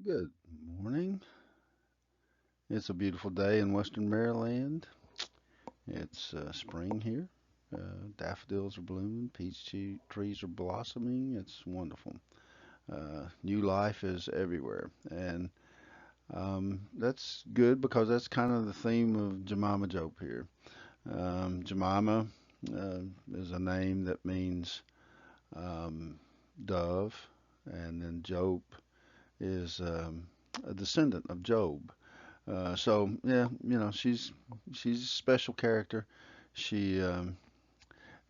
Good morning. It's a beautiful day in Western Maryland. It's spring here. Daffodils are blooming, trees are blossoming. It's wonderful. New life is everywhere. And that's good because that's kind of the theme of Jemimah Jope here. Jemimah uh, is a name that means um, dove, and then Jope is a descendant of Job. So yeah, she's a special character. She um,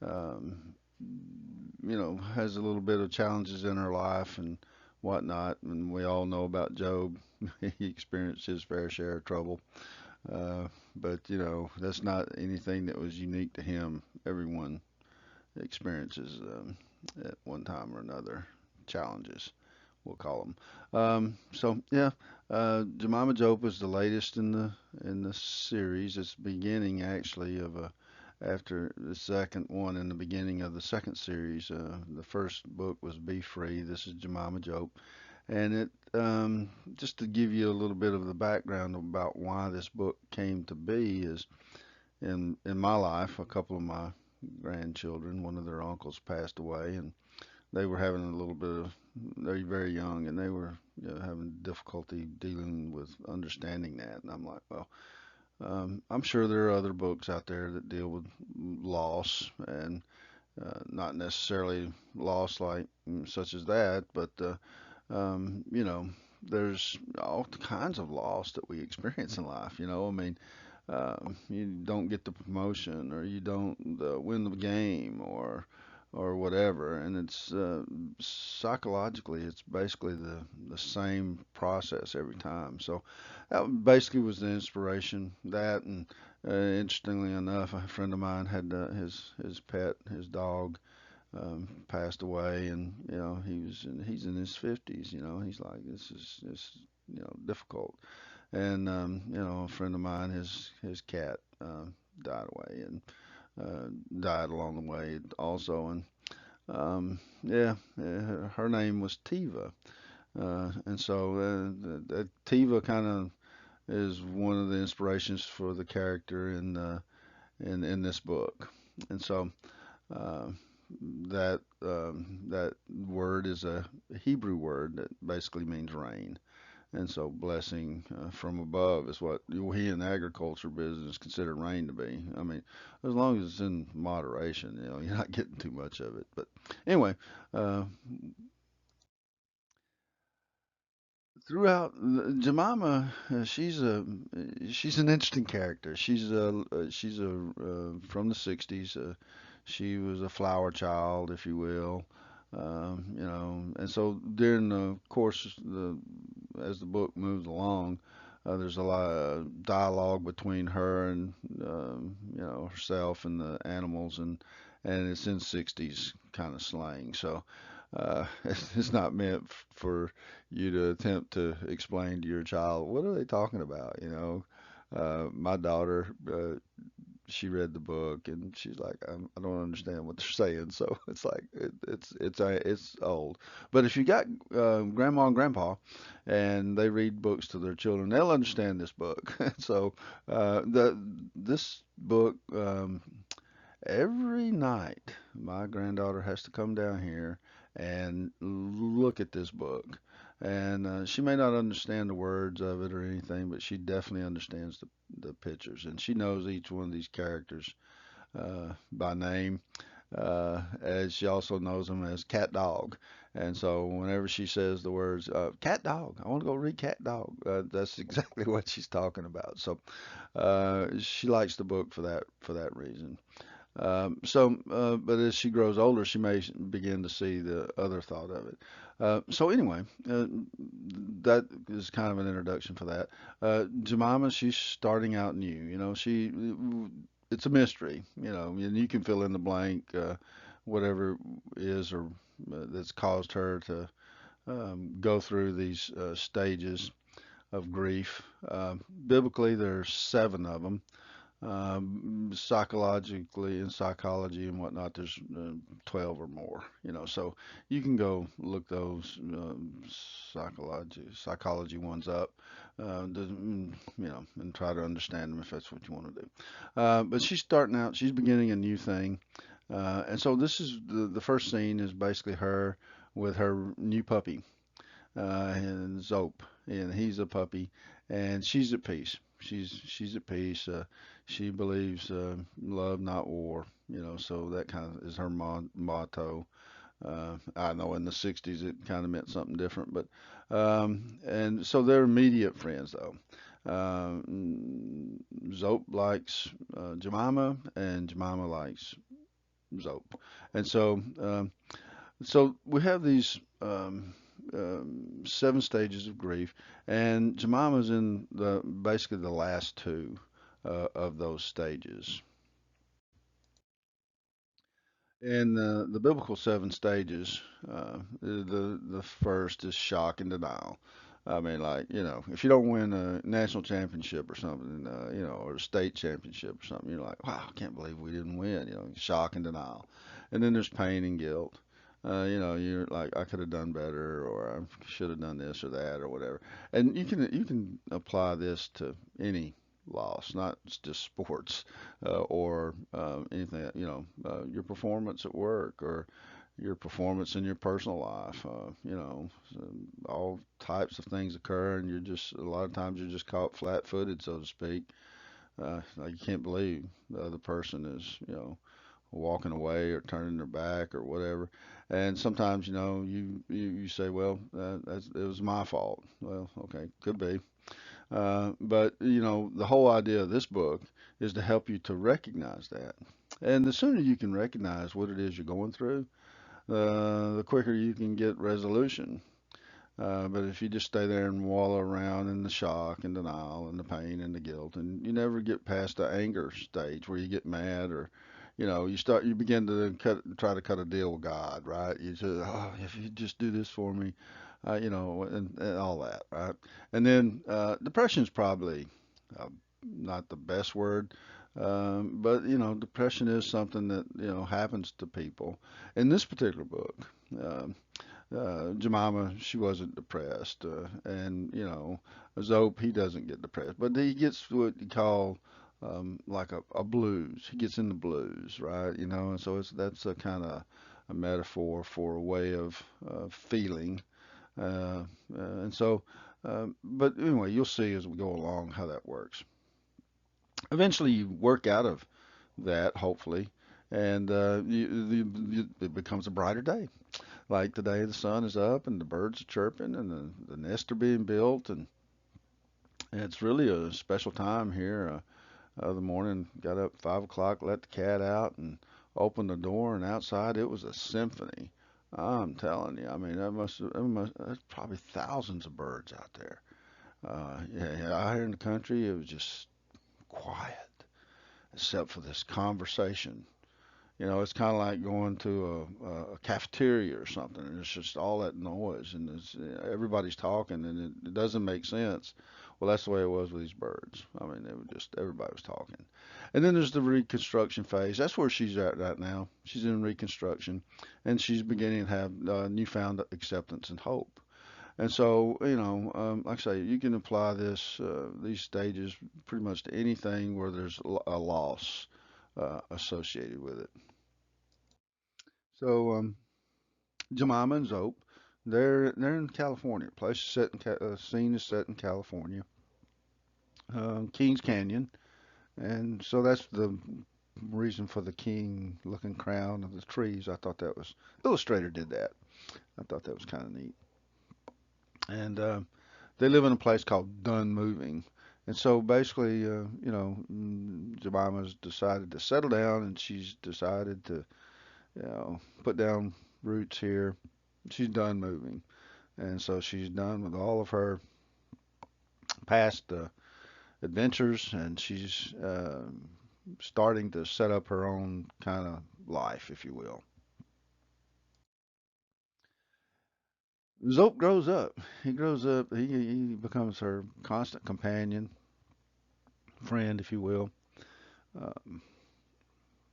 has a little bit of challenges in her life and whatnot, and we all know about Job. He experienced his fair share of trouble, uh, but that's not anything that was unique to him. Everyone experiences at one time or another challenges, we'll call them. So yeah, Jemima Jope is the latest in the series. It's beginning actually of a after the second one in the beginning of the second series. The first book was Be Free. This is Jemima Jope, and it just to give you a little bit of the background about why this book came to be is in my life, a couple of my grandchildren, one of their uncles passed away, and they were having a little bit of they're very young and they were having difficulty dealing with understanding that, and I'm like, well, I'm sure there are other books out there that deal with loss, and not necessarily loss like such as that, but um, you know there's all kinds of loss that we experience in life. I mean, you don't get the promotion, or you don't win the game, or whatever, and it's psychologically it's basically the same process every time. So that basically was the inspiration. That, and interestingly enough, a friend of mine had his pet, his dog, passed away, and he's in his 50s. He's like, this is difficult. And a friend of mine, his cat died away, and died along the way also. And yeah, her name was Tiva, and so Tiva kind of is one of the inspirations for the character in this book. And so uh, that word is a Hebrew word that basically means rain. And so blessing from above is what we in the agriculture business consider rain to be. I mean, as long as it's in moderation, you're not getting too much of it. But anyway, uh, throughout Jemima, she's an interesting character. She's from the '60s. She was a flower child, if you will. And so during the course, as the book moves along, there's a lot of dialogue between her and herself and the animals, and it's in '60s kind of slang. So it's not meant for you to attempt to explain to your child what are they talking about. My daughter, she read the book and she's like, I don't understand what they're saying. So it's like it's old. But if you got grandma and grandpa and they read books to their children, they'll understand this book. So this book, every night my granddaughter has to come down here and look at this book. And she may not understand the words of it or anything, but she definitely understands the pictures, and she knows each one of these characters by name. As she also knows them as cat dog. And so whenever she says the words cat dog, I want to go read cat dog, that's exactly what she's talking about. So she likes the book for that reason. But as she grows older, she may begin to see the other thought of it. So anyway, that is kind of an introduction for that. Jemima, she's starting out new. It's a mystery. And you can fill in the blank, whatever is or that's caused her to go through these stages of grief. Biblically, there's seven of them. Psychologically, in psychology and whatnot, there's 12 or more, so you can go look those psychology ones up, and try to understand them if that's what you want to do. But she's starting out, she's beginning a new thing. And so this is the first scene is basically her with her new puppy, and Zope, and he's a puppy, and she's at peace. She's at peace. She believes love, not war. So that kind of is her motto. I know in the '60s it kind of meant something different, but and so they're immediate friends though. Zope likes Jemima, and Jemima likes Zope, and so we have these 7 stages of grief, and Jemima's in the basically the last two of those stages. And the biblical 7 stages, the first is shock and denial. I mean, like, if you don't win a national championship or something, or a state championship or something, you're like, wow, I can't believe we didn't win. Shock and denial. And then there's pain and guilt. You're like, I could have done better, or I should have done this or that, or whatever. And you can apply this to any loss, not just sports, or anything. Your performance at work, or your performance in your personal life. So all types of things occur, and you're just a lot of times you're just caught flat-footed, so to speak. Like you can't believe the other person is, walking away or turning their back or whatever. And sometimes, you say, well, it was my fault. Well, okay, could be. But the whole idea of this book is to help you to recognize that. And the sooner you can recognize what it is you're going through, the quicker you can get resolution. But if you just stay there and wallow around in the shock and denial and the pain and the guilt, and you never get past the anger stage where you get mad, or you begin to try to cut a deal with God, right? You say, oh, if you just do this for me, and all that, right? And then depression is probably uh, not the best word, but depression is something that happens to people. In this particular book, um, Jemima, she wasn't depressed, and Zope, he doesn't get depressed, but he gets what you call like a blues. He gets in the blues, right? And so that's a kind of a metaphor for a way of feeling, and so. But anyway, you'll see as we go along how that works. Eventually, you work out of that, hopefully, and it becomes a brighter day. Like today, the sun is up and the birds are chirping and the nests are being built, and it's really a special time here. The morning, got up 5 o'clock, let the cat out, and opened the door, and outside it was a symphony. I'm telling you, I mean, that's probably thousands of birds out there. Yeah, out here in the country, it was just quiet, except for this conversation. It's kind of like going to a cafeteria or something, and it's just all that noise, and everybody's talking, and it doesn't make sense. Well, that's the way it was with these birds. I mean, they were just everybody was talking. And then there's the reconstruction phase. That's where she's at right now. She's in reconstruction, and she's beginning to have newfound acceptance and hope. And so, like I say, you can apply these stages pretty much to anything where there's a loss associated with it. So, Jemima and Zope, they're in California. Place is set in scene is set in California, Kings Canyon, and so that's the reason for the king-looking crown of the trees. I thought that was illustrator did that. I thought that was kind of neat. And they live in a place called Done Moving. And so basically, Jemima's decided to settle down, and she's decided to, put down roots here. She's done moving, and so she's done with all of her past adventures, and she's starting to set up her own kind of life, if you will. Zope grows up. He grows up. He becomes her constant companion, friend, if you will. Um,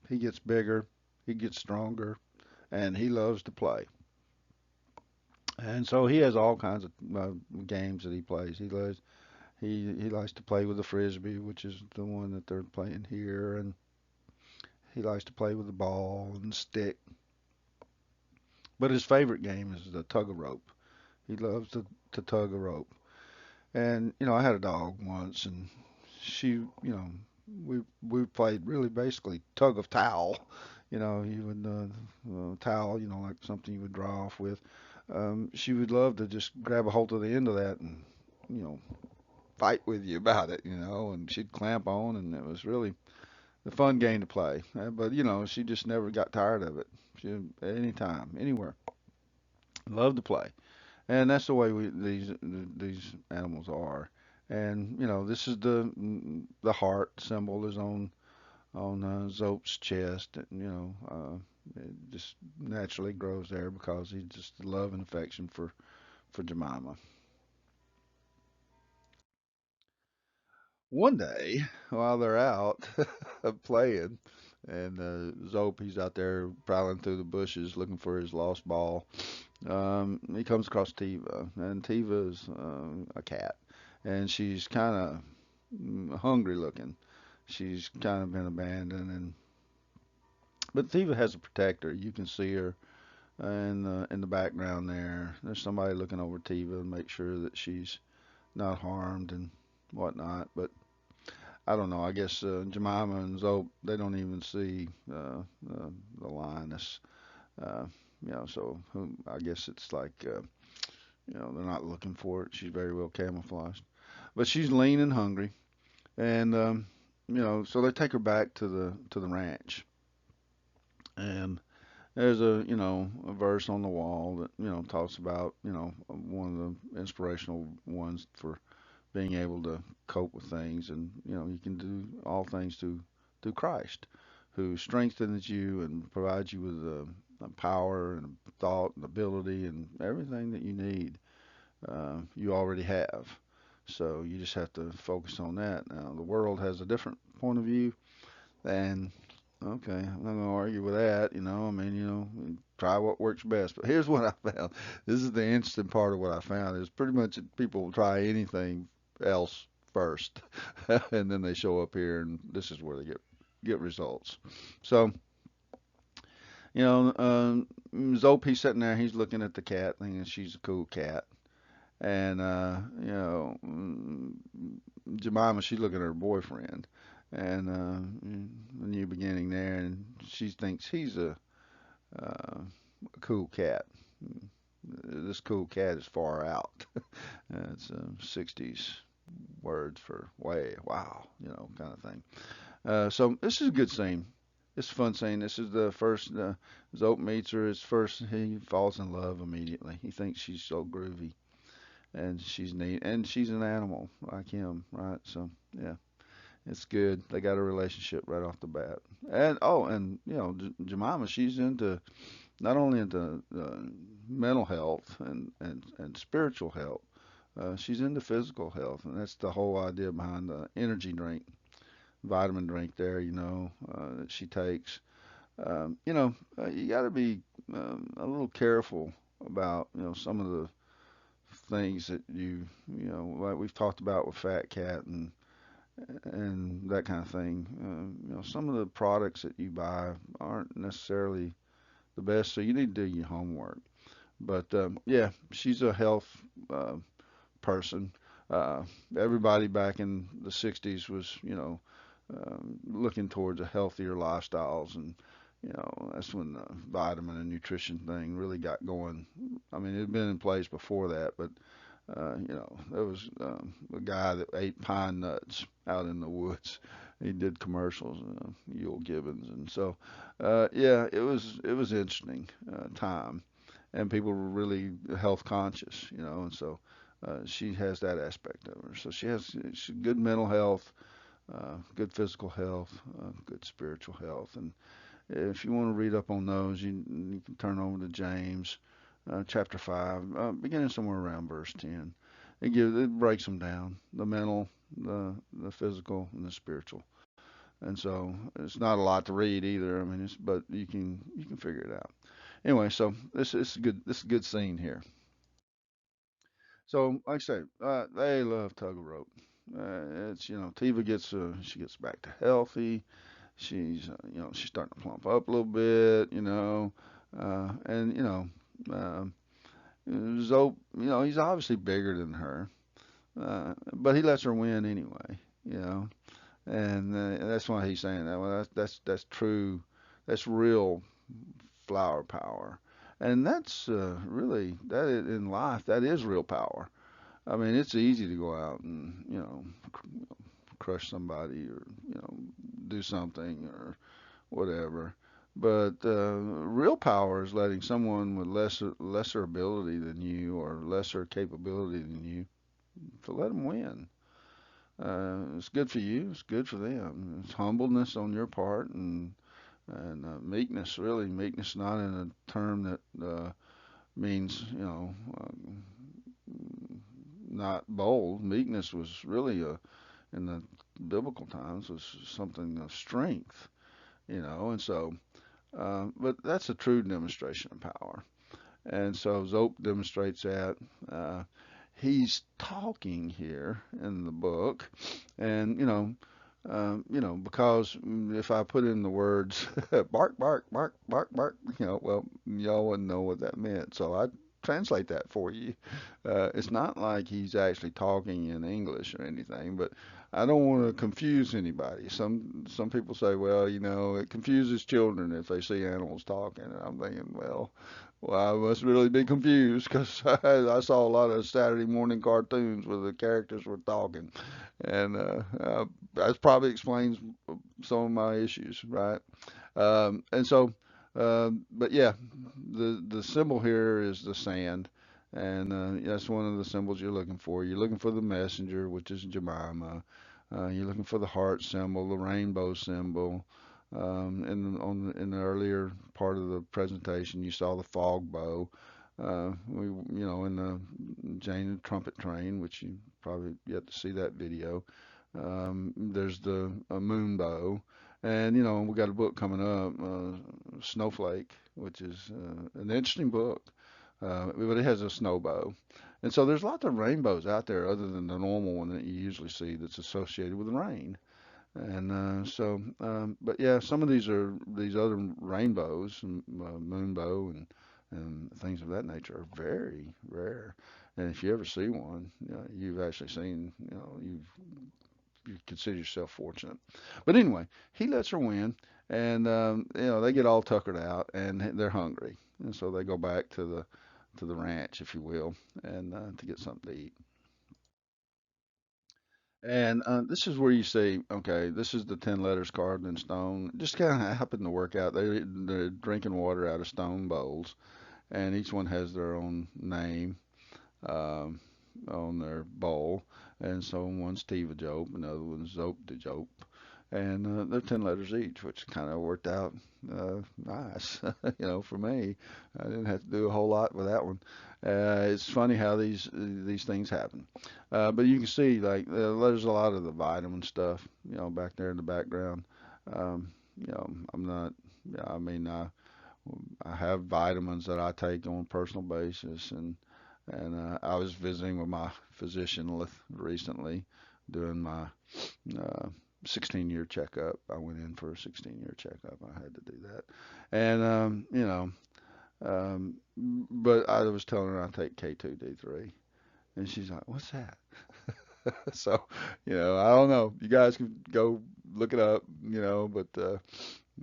he gets bigger, he gets stronger, and he loves to play. And so he has all kinds of games that he plays. He likes to play with the frisbee, which is the one that they're playing here, and he likes to play with the ball and stick. But his favorite game is the tug of rope. He loves to tug a rope. And I had a dog once, and she, we played really basically tug of towel. You would towel, like something you would draw off with. She would love to just grab a hold of the end of that and you know fight with you about it, and she'd clamp on, and it was really a fun game to play. But she just never got tired of it. She anytime, anywhere, loved to play. And that's the way these animals are. And this is the heart symbol is on Zope's chest. And, it just naturally grows there because he just love and affection for Jemima. One day, while they're out playing, and Zope he's out there prowling through the bushes looking for his lost ball. He comes across Tiva, and Tiva is a cat, and she's kind of hungry looking. She's kind of been abandoned, and but Tiva has a protector. You can see her in the background there. There's somebody looking over Tiva and make sure that she's not harmed and whatnot. But I don't know. I guess Jemima and Zope they don't even see the lioness. Uh, so I guess it's like they're not looking for it. She's very well camouflaged, but she's lean and hungry, and so they take her back to the ranch, and there's a verse on the wall that talks about one of the inspirational ones for being able to cope with things, and you can do all things through Christ, who strengthens you and provides you with power and thought and ability and everything that you need. You already have. So you just have to focus on that. Now, the world has a different point of view, and okay, I'm not going to argue with that. I mean, try what works best. But here's what I found. This is the interesting part of what I found is pretty much people will try anything else first, and then they show up here, and this is where they get results. So, Zope, he's sitting there, he's looking at the cat, thinking she's a cool cat. And Jemima, she's looking at her boyfriend, and a new beginning there, and she thinks he's a cool cat. This cool cat is far out. It's 60s words for way, wow, kind of thing. So this is a good scene. It's a fun scene. This is the first Zope meets her. It's first he falls in love immediately. He thinks she's so groovy and she's neat, and she's an animal like him, right? So yeah, it's good. They got a relationship right off the bat, and and Jemima, she's into not only into mental health and spiritual health, she's into physical health, and that's the whole idea behind the energy drink, vitamin drink there, that she takes. You got to be a little careful about some of the things that like we've talked about with Fat Cat and that kind of thing. Some of the products that you buy aren't necessarily the best, so you need to do your homework. But yeah, she's a health uh, person. Uh, Everybody back in the '60s was, looking towards a healthier lifestyles, and that's when the vitamin and nutrition thing really got going. I mean, it had been in place before that, but there was a guy that ate pine nuts out in the woods. He did commercials, Yule Gibbons, and so yeah, it was interesting time, and people were really health conscious, and so she has that aspect of her. So she good mental health, good physical health, good spiritual health, and if you want to read up on those, you can turn over to James chapter 5, beginning somewhere around verse 10. It breaks them down, the mental, the physical, and the spiritual. And so it's not a lot to read either. I mean, but you can figure it out. Anyway, so this is good. This is a good scene here. So, like I say, they love tug of rope. It's Tiva gets she gets back to healthy. She's starting to plump up a little bit. And Zope, he's obviously bigger than her, but he lets her win anyway. You know, and that's why he's saying that. Well, that's true. That's real flower power, and that's really in life. That is real power. I mean, it's easy to go out and crush somebody or do something or whatever. But real power is letting someone with lesser ability than you or lesser capability than you to let them win. It's good for you. It's good for them. It's humbleness on your part and meekness. Really, meekness not in a term that means not bold. Meekness was really in the biblical times was something of strength. And so but that's a true demonstration of power. And so Zope demonstrates that. Uh, he's talking here in the book, and because if I put in the words bark, bark, bark, bark, bark, well, y'all wouldn't know what that meant. So I translate that for you. It's not like he's actually talking in English or anything, but I don't want to confuse anybody. Some people say, well, it confuses children if they see animals talking. And I'm thinking, well, I must really be confused because I saw a lot of Saturday morning cartoons where the characters were talking, and that probably explains some of my issues, right? And so, but yeah, the symbol here is the sand, and that's one of the symbols you're looking for. You're looking for the messenger, which is Jemimah. You're looking for the heart symbol, the rainbow symbol. In the earlier part of the presentation, you saw the fog bow. In the Jane Trumpet Train, which you probably yet to see that video. There's the moon bow, and we got a book coming up, Snowflake, which is an interesting book, but it has a snow bow, and so there's lots of rainbows out there other than the normal one that you usually see that's associated with rain. And but yeah, some of these other rainbows, moonbow and things of that nature are very rare. And if you ever see one, you've actually seen, you consider yourself fortunate. But anyway, he lets her win, and they get all tuckered out, and they're hungry, and so they go back to the ranch, if you will, and to get something to eat. And this is where you see, okay, this is the 10 letters carved in stone. Just kind of happened to work out. They're drinking water out of stone bowls, and each one has their own name um, on their bowl. And so one's Tiva Jope, another one's Zope de Jope. And they're 10 letters each, which kind of worked out nice, for me. I didn't have to do a whole lot with that one. It's funny how these things happen. But you can see, like, there's a lot of the vitamin stuff, back there in the background. I'm not, yeah, I mean, I have vitamins that I take on a personal basis, and I was visiting with my physician recently, doing my uh, 16-year checkup. I went in for a 16-year checkup. I had to do that, and but I was telling her I take K2D3, and she's like, "What's that?" So, I don't know. You guys can go look it up, but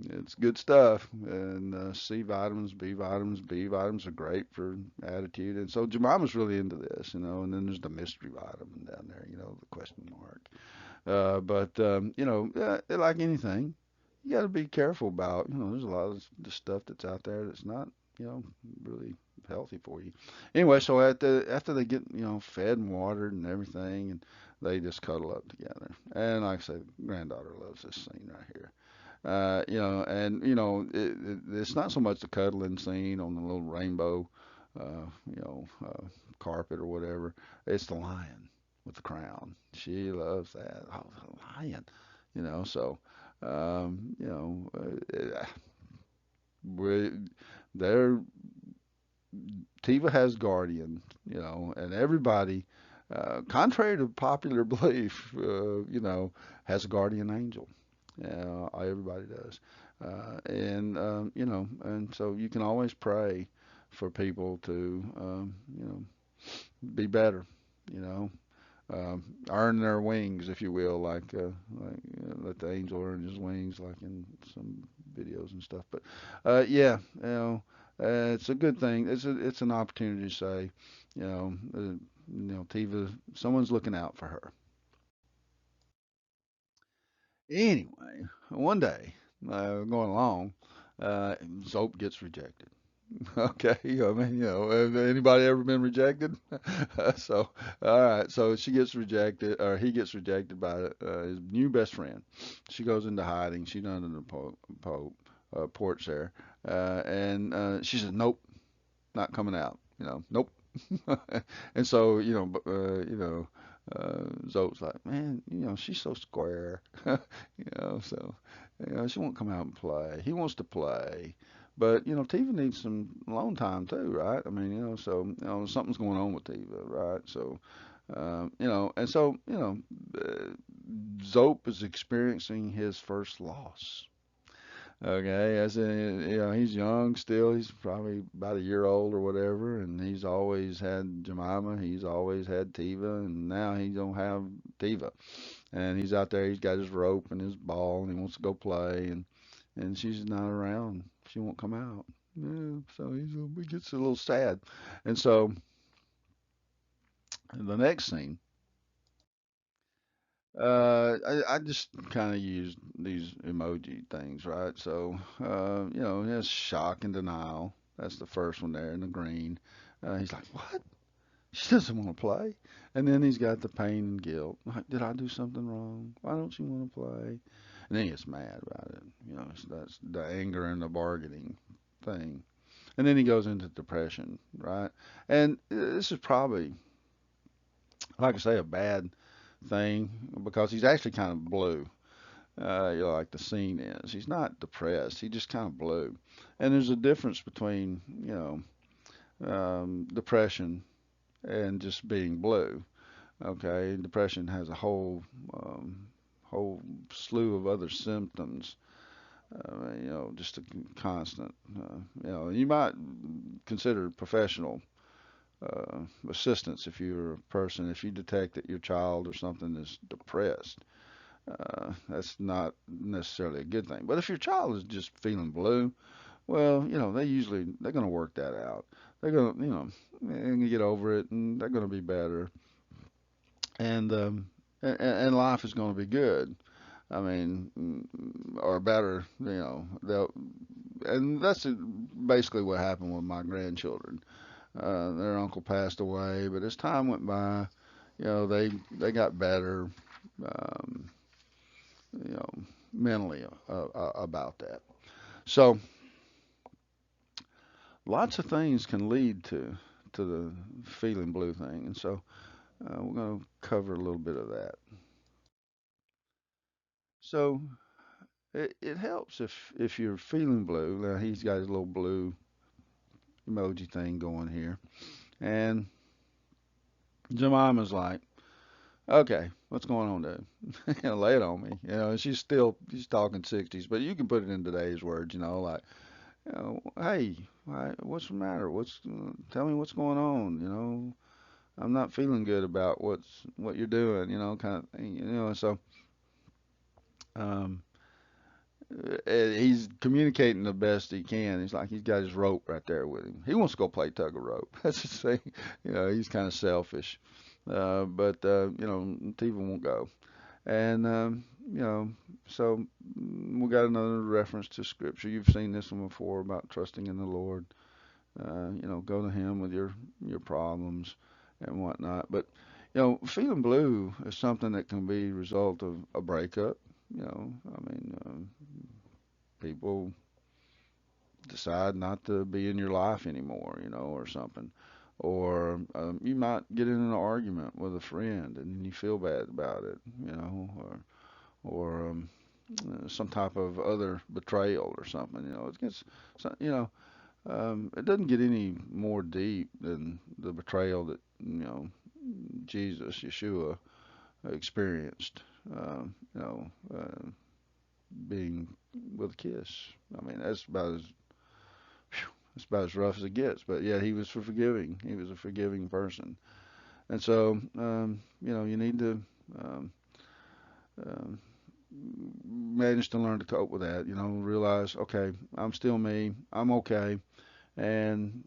it's good stuff. And C vitamins, B vitamins, B vitamins are great for attitude. And so Jemima's really into this, and then there's the mystery vitamin down there, the question mark. But like anything, you got to be careful about. There's a lot of the stuff that's out there that's not, really healthy for you. Anyway, so after they get fed and watered and everything, and they just cuddle up together. And like I said, granddaughter loves this scene right here. And it's not so much the cuddling scene on the little rainbow, uh, you know, carpet or whatever. It's the lion with the crown. She loves that. Oh, the lion, so. You know, we, they're Tiva has guardian, you know, and everybody, contrary to popular belief, has a guardian angel. Everybody does, you know, and so you can always pray for people to, be better, you know, earn their wings, if you will, let the angel earn his wings, like in some videos and stuff. But yeah, it's a good thing. It's an opportunity to say, Tiva, someone's looking out for her. Anyway, one day, going along, Zope gets rejected. Okay, I mean, have anybody ever been rejected? So, all right, so she gets rejected, or he gets rejected by his new best friend. She goes into hiding. She's under the porch there, and she says, "Nope, not coming out." Nope. And so, Zoe's like, man, she's so square, so, she won't come out and play. He wants to play, but, Tiva needs some alone time too, right? I mean, so, something's going on with Tiva, right? So, and so, Zope is experiencing his first loss. Okay, as in, he's young still. He's probably about a year old or whatever, and he's always had Jemimah. He's always had Tiva, and now he don't have Tiva. And he's out there. He's got his rope and his ball, and he wants to go play, and she's not around. She won't come out. Yeah, so he gets a little sad, and so the next scene. I just kind of use these emoji things, right? So, there's shock and denial. That's the first one there in the green. He's like, "What? She doesn't want to play." And then he's got the pain and guilt. Like, did I do something wrong? Why don't she want to play? And then he gets mad about it. So that's the anger and the bargaining thing. And then he goes into depression, right? And this is probably, like I say, a bad thing because he's actually kind of blue. Like the scene is. He's not depressed. He just kind of blue. And there's a difference between, depression and just being blue. Okay, depression has a whole slew of other symptoms. Just a constant. You might consider professional assistance if you're a person, if you detect that your child or something is depressed. That's not necessarily a good thing. But if your child is just feeling blue, well, they're going to work that out. They're going to, they're going to get over it, and they're going to be better, and life is going to be good. I mean, or better, they'll, and that's basically what happened with my grandchildren. Their uncle passed away, but as time went by, they got better. Um, you know, mentally about that. So lots of things can lead to the feeling blue thing, and so we're going to cover a little bit of that. So it helps if you're feeling blue. Now he's got his little blue emoji thing going here, and Jemima's like, "Okay, what's going on, dude? Lay it on me." She's talking 60s, but you can put it in today's words. Like, hey, what's the matter? Tell me what's going on? I'm not feeling good about what you're doing. Kind of thing. So um, he's communicating the best he can. He's like he's got his rope right there with him. He wants to go play tug of rope. That's the thing. He's kind of selfish. But Tiva won't go. And so we got another reference to scripture. You've seen this one before about trusting in the Lord. Go to Him with your problems and whatnot. But feeling blue is something that can be a result of a breakup. I mean, people decide not to be in your life anymore, or something. Or you might get in an argument with a friend and you feel bad about it, or some type of other betrayal or something. It gets, it doesn't get any more deep than the betrayal that Jesus, Yeshua, experienced. You know, being with a kiss. I mean, that's about as rough as it gets. But yeah, he was forgiving. He was a forgiving person, and so you need to um, um, manage to learn to cope with that. Realize, okay, I'm still me. I'm okay, and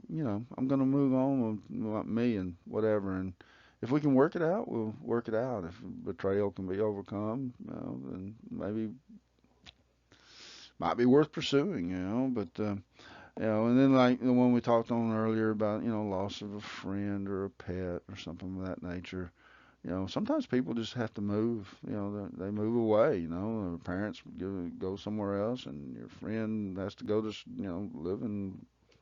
I'm gonna move on with me and whatever. And if we can work it out, we'll work it out. If betrayal can be overcome, then maybe might be worth pursuing. But and then like the one we talked on earlier about loss of a friend or a pet or something of that nature. Sometimes people just have to move. They move away. Their parents go somewhere else, and your friend has to go to live in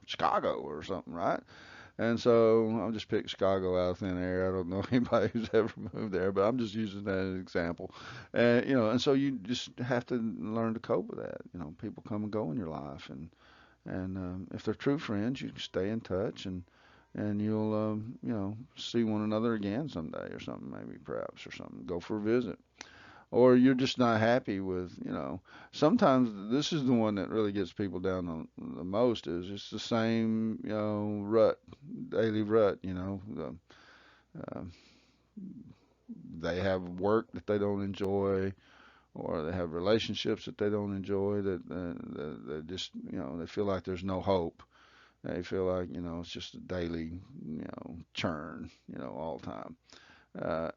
Chicago or something, right? And so I'll just pick Chicago out of thin air. I don't know anybody who's ever moved there, but I'm just using that as an example. And so you just have to learn to cope with that. People come and go in your life, and if they're true friends, you can stay in touch, and you'll see one another again someday or something, maybe perhaps or something. Go for a visit, or you're just not happy with. Sometimes this is the one that really gets people down the most, is it's the same rut, daily rut. Uh, they have work that they don't enjoy, or they have relationships that they don't enjoy, that just they feel like there's no hope. They feel like it's just a daily churn all the time.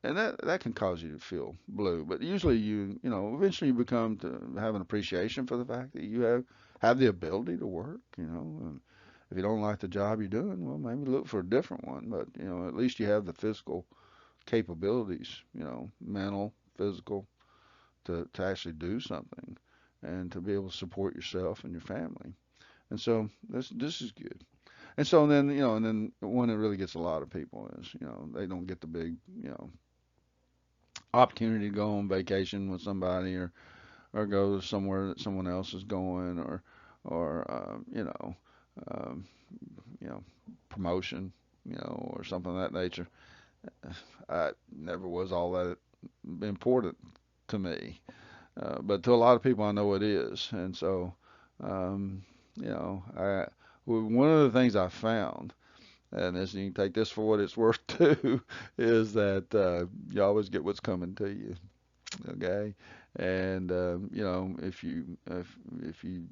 And that can cause you to feel blue. But usually eventually you become to have an appreciation for the fact that you have the ability to work. And if you don't like the job you're doing, well, maybe look for a different one. But at least you have the physical capabilities, mental, physical, to actually do something and to be able to support yourself and your family. And so this is good. And so then, and then one that really gets a lot of people is, they don't get the big, opportunity to go on vacation with somebody, or go somewhere that someone else is going, or um, you know, promotion, or something of that nature. I never was all that important to me, but to a lot of people, I know it is. And so, um, I one of the things I found, and this, you can take this for what it's worth too, is that you always get what's coming to you. Okay, and if you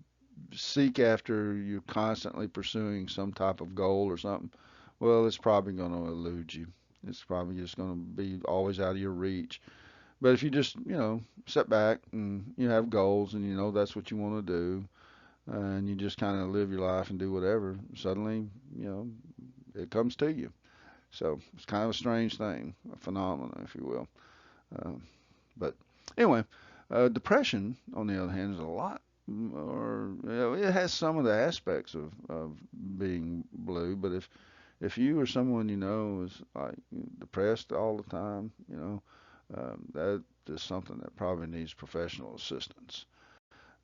seek after, you're constantly pursuing some type of goal or something, well, it's probably going to elude you. It's probably just going to be always out of your reach. But if you just sit back and you have goals, and that's what you want to do, and you just kind of live your life and do whatever, suddenly it comes to you. So it's kind of a strange thing, a phenomenon, if you will. Uh, but anyway, depression, on the other hand, is a lot, or it has some of the aspects of being blue. But if you or someone is like depressed all the time, that is something that probably needs professional assistance.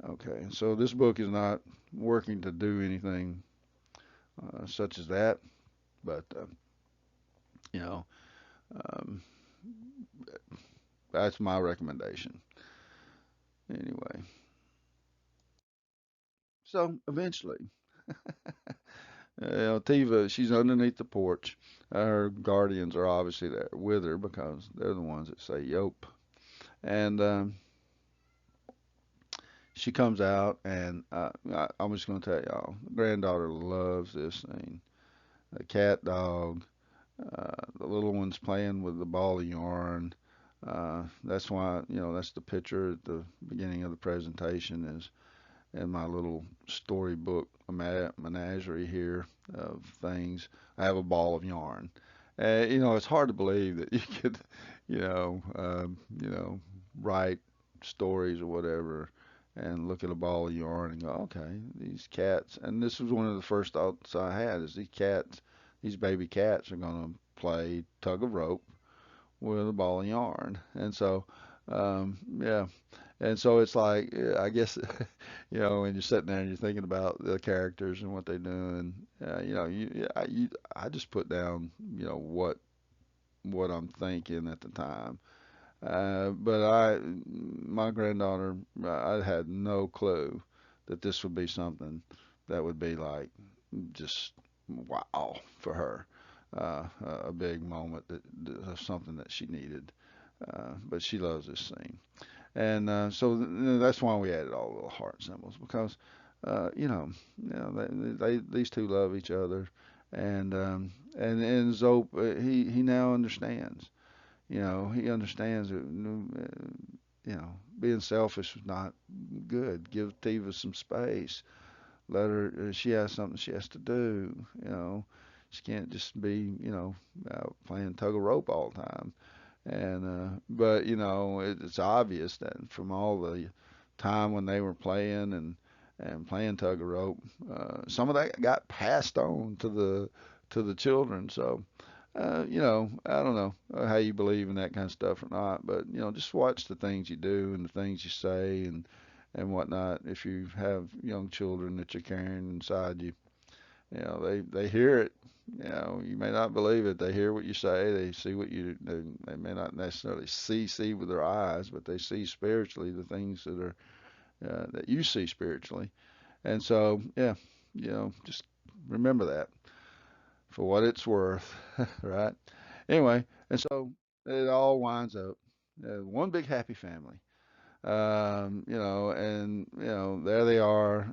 Okay, so this book is not working to do anything such as that, but you know, um, that's my recommendation. Anyway, so eventually, Tiva, she's underneath the porch. Her guardians are obviously there with her because they're the ones that say "Yope," and she comes out, and I'm just going to tell y'all, granddaughter loves this scene. The cat dog, the little one's playing with the ball of yarn. That's why, that's the picture at the beginning of the presentation, is in my little storybook menagerie here of things. I have a ball of yarn. It's hard to believe that you could, you know, write stories or whatever and look at a ball of yarn and go, okay, these cats. And this was one of the first thoughts I had, is these baby cats are going to play tug of rope with a ball of yarn. And so Yeah. And so it's like, yeah, I guess, when you're sitting there and you're thinking about the characters and what they do, and I just put down, what I'm thinking at the time. But my granddaughter, I had no clue that this would be something that would be like just wow for her, a big moment of something that she needed. But she loves this scene. And so that's why we added all the little heart symbols because, uh, you know, these two love each other, and and Zope, he now understands. He understands that being selfish is not good. Give Tiva some space. Let her. She has something she has to do. She can't just be out playing tug of rope all the time. And but it's obvious that from all the time when they were playing and playing tug of rope, some of that got passed on to the children. So I don't know how you believe in that kind of stuff or not, but just watch the things you do and the things you say and whatnot. If you have young children that you're carrying inside you, they hear it. You may not believe it. They hear what you say. They see what they may not necessarily see with their eyes, but they see spiritually the things that you see spiritually. And so, yeah, just remember that for what it's worth, right? Anyway, and so it all winds up one big happy family. And there they are.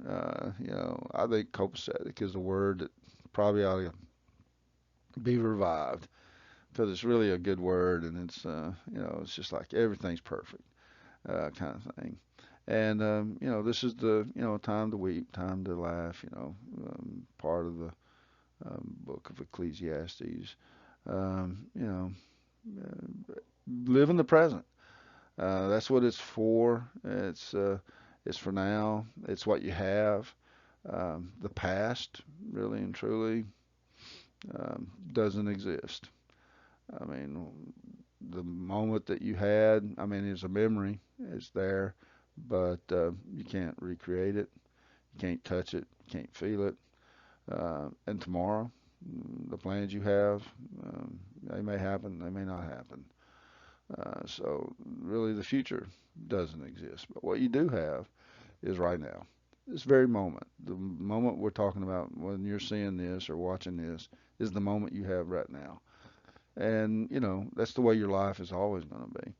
I think copacetic is a word that probably ought to be revived because it's really a good word, and it's just like everything's perfect, kind of thing. And this is the time to weep, time to laugh. Part of the book of Ecclesiastes. Um, you know, Live in the present. That's what it's for. It's for now. It's what you have. The past, really and truly, doesn't exist. I mean, the moment that you had, I mean, it's a memory. It's there, but you can't recreate it. You can't touch it. You can't feel it. And tomorrow, the plans you have, they may happen. They may not happen. So really, the future doesn't exist. But what you do have is right now. This very moment, the moment we're talking about when you're seeing this or watching this, is the moment you have right now. And, that's the way your life is always going to be.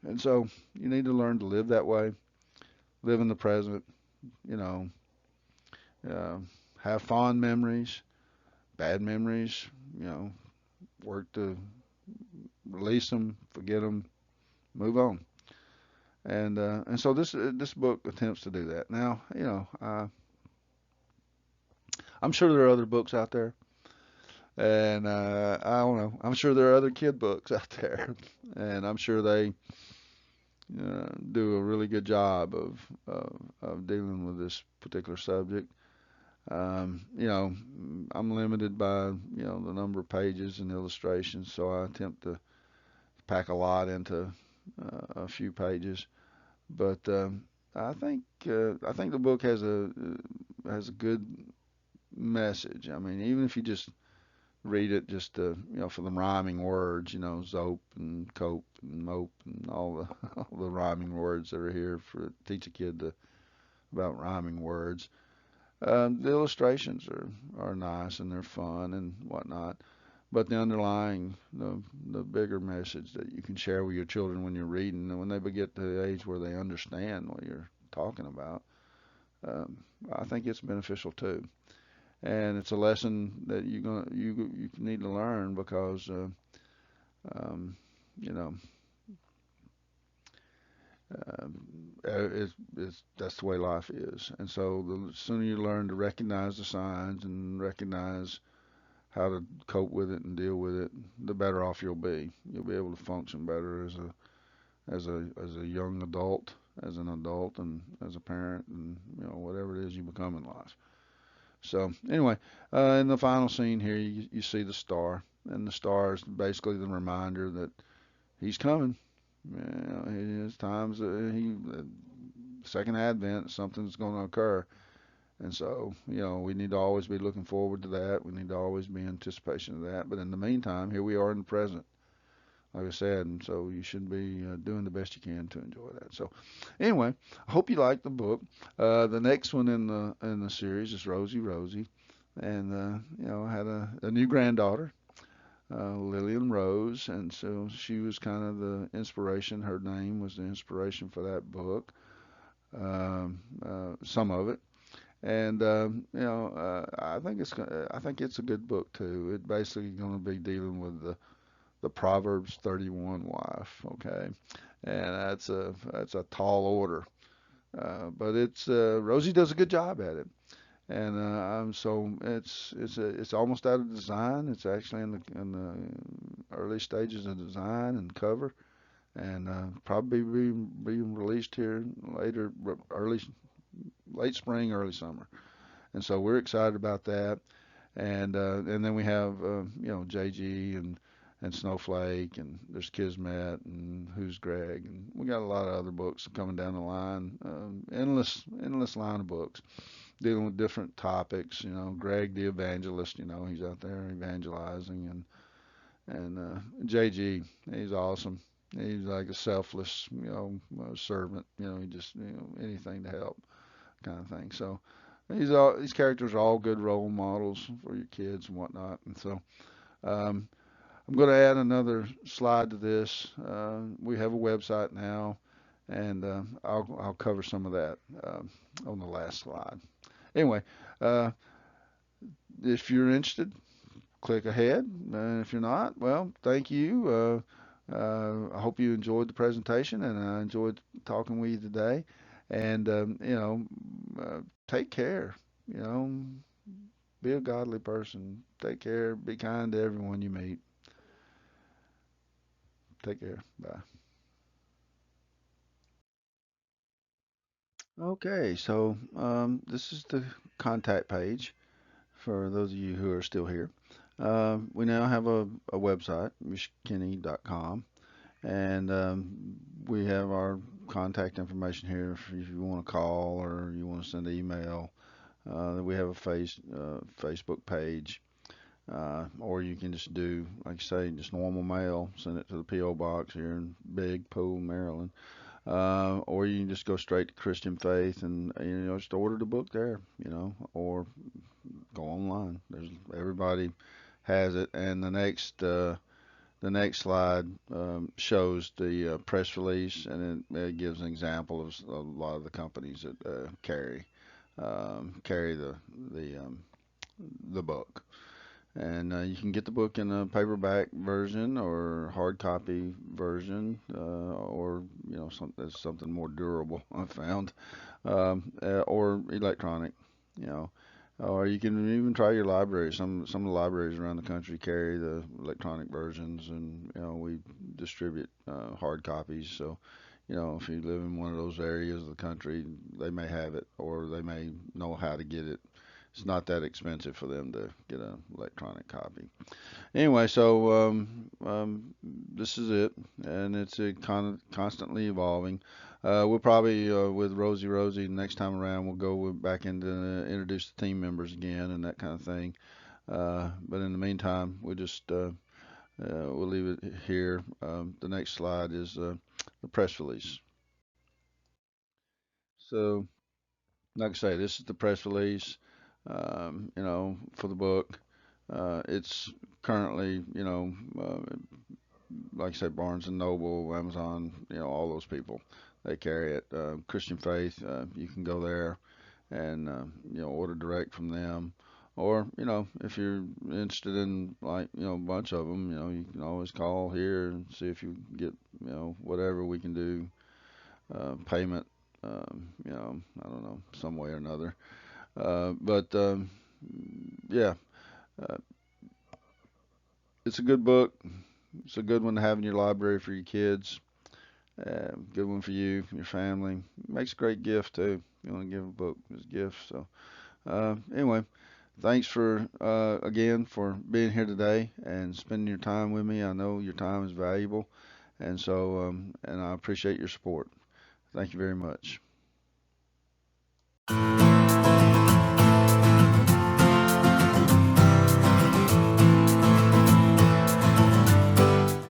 And so you need to learn to live that way, live in the present, you know, uh, have fond memories, bad memories, you know, work to release them, forget them, move on. And so this book attempts to do that. Now, I'm sure there are other books out there, and I don't know. I'm sure there are other kid books out there, and I'm sure they do a really good job of dealing with this particular subject. I'm limited by the number of pages and illustrations, so I attempt to pack a lot into a few pages. But I think the book has a good message. I mean, even if you just read it just for the rhyming words, Zope and cope and mope and all the all the rhyming words that are here for teach a kid about rhyming words. The illustrations are nice and they're fun and whatnot, but the underlying the bigger message that you can share with your children when you're reading and when they get to the age where they understand what you're talking about, um, I think it's beneficial too. And it's a lesson that you need to learn because um, you know uh, that's the way life is. And so the sooner you learn to recognize the signs and recognize how to cope with it and deal with it, the better off you'll be. You'll be able to function better as a young adult, as an adult, and as a parent, and whatever it is you become in life. So anyway, in the final scene here, you see the star, and the star is basically the reminder that he's coming. There's times that second advent, something's going to occur. And so, we need to always be looking forward to that. We need to always be in anticipation of that. But in the meantime, here we are in the present, like I said, and so you should be doing the best you can to enjoy that. So, anyway, I hope you like the book. The next one in the series is Rosie Rosie, and I had a new granddaughter, Lillian Rose, and so she was kind of the inspiration. Her name was the inspiration for that book. Some of it. And I think it's a good book too. It's basically going to be dealing with the Proverbs 31 wife, okay, and that's a tall order, but it's Rosie does a good job at it, and so it's almost out of design. It's actually in the early stages of design and cover, and probably being released here later, early late spring, early summer. And so we're excited about that. And then we have JG and Snowflake, and there's Kismet, and Who's Greg, and we got a lot of other books coming down the line. Endless line of books dealing with different topics. Greg the evangelist. He's out there evangelizing, and JG, he's awesome. He's like a selfless, servant. He just, anything to help kind of thing. So these characters are all good role models for your kids and whatnot. And so um, I'm going to add another slide to this. We have a website now, and I'll cover some of that on the last slide. Anyway, uh, if you're interested, click ahead. And if you're not, well, thank you. I hope you enjoyed the presentation, and I enjoyed talking with you today. And take care. You know, be a godly person. Take care. Be kind to everyone you meet. Take care. Bye. Okay, so this is the contact page for those of you who are still here. We now have a website, yishkeni.com, and we have our contact information here if you want to call or you want to send an email. We have a Facebook page, or you can just do, like I say, just normal mail, send it to the P.O. Box here in Big Pool, Maryland. Or you can just go straight to Christian Faith and just order the book there, or go online. There's everybody has it, and the next slide shows the press release, and it gives an example of a lot of the companies that carry the book. And you can get the book in a paperback version or hard copy version, or something more durable. I found, or electronic. You know, or you can even try your library. Some of the libraries around the country carry the electronic versions, and we distribute hard copies. So if you live in one of those areas of the country, they may have it, or they may know how to get it. It's not that expensive for them to get an electronic copy. Anyway, so this is it, and it's constantly evolving. We'll probably with Rosie next time around, we'll go back into introduce the team members again and that kind of thing. But in the meantime, we'll leave it here. The next slide is the press release. So, like I say, this is the press release. For the book. It's currently, like I said, Barnes and Noble, Amazon, all those people, they carry it. Christian Faith, you can go there and, order direct from them. Or, if you're interested in like, a bunch of them, you can always call here and see if you get, whatever we can do, payment, I don't know, some way or another. But yeah, uh, it's a good book. It's a good one to have in your library for your kids. Good one for you, your family. Makes a great gift too. You want to give a book as a gift. So anyway, thanks for again for being here today and spending your time with me. I know your time is valuable, And so, and I appreciate your support. Thank you very much.